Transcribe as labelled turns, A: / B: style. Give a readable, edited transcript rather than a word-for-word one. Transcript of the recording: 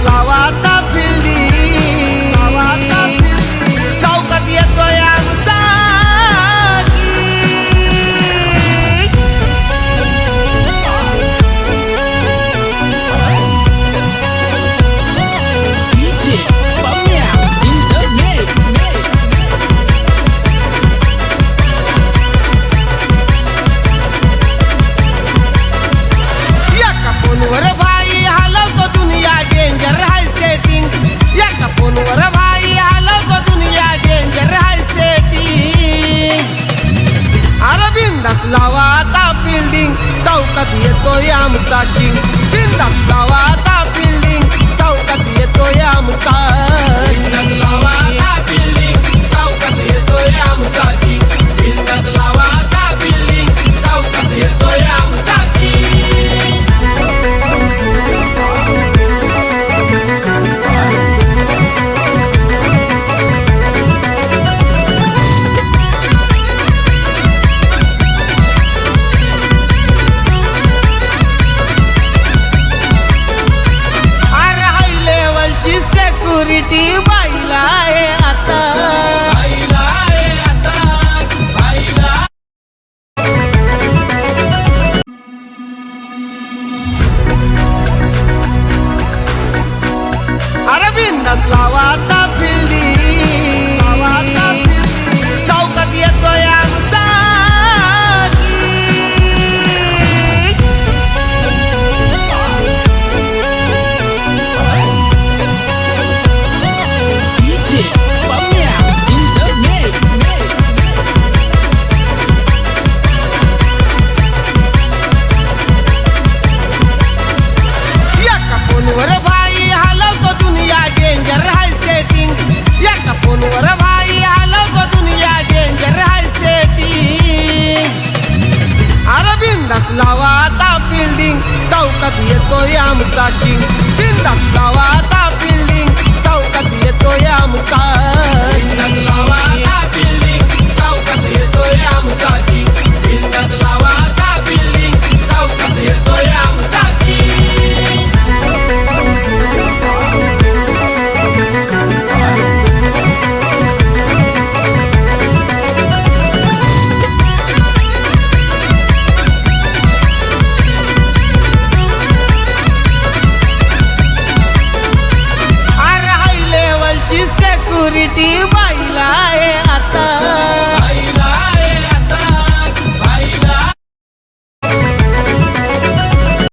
A: लावा आता फिल्डिंग, चौकात येतोय आमचा
B: DJ Pamya in the mix.
A: एका फोनवर भाई हलवतो दुनिया डेंजर हाय सेटिंग, एका फोनवर भाई हलवतो दुनिया डेंजर हाय सेटिंग. अरे बिंदास लावा आता फिल्डिंग, चौकात येतोय आमचा किंग. बिंदास लावा आता फिल्डिंग, चौकात येतोय आमचा. बिंदास लावा आता फिल्डिंग, चौकात येतोय आमचा किंग. बिंदास लावा आता फिल्डिंग, चौकात येतोय आमचा किंग. सिक्युरिटी बाईला आहे आता, बाईला आहे आता, बाईला. अरे बिंदास लावा आता फिल्डिंग, चौकात येतोय आमचा
B: DJ Pamya in the mix.
A: एका फोनवर भाई हलवतो दुनिया डेंजर हाय सेटिंग, एका फोनवर भाई हलवतो दुनिया डेंजर हाय सेटिंग. अरे बिंदास लावा आता फिल्डिंग, चौकात येतोय आमचा किंग. बिंदास लावा आता फिल्डिंग, चौकात येतोय आमचा. बिंदास लावा आता फिल्डिंग, चौकात येतोय आमचा किंग.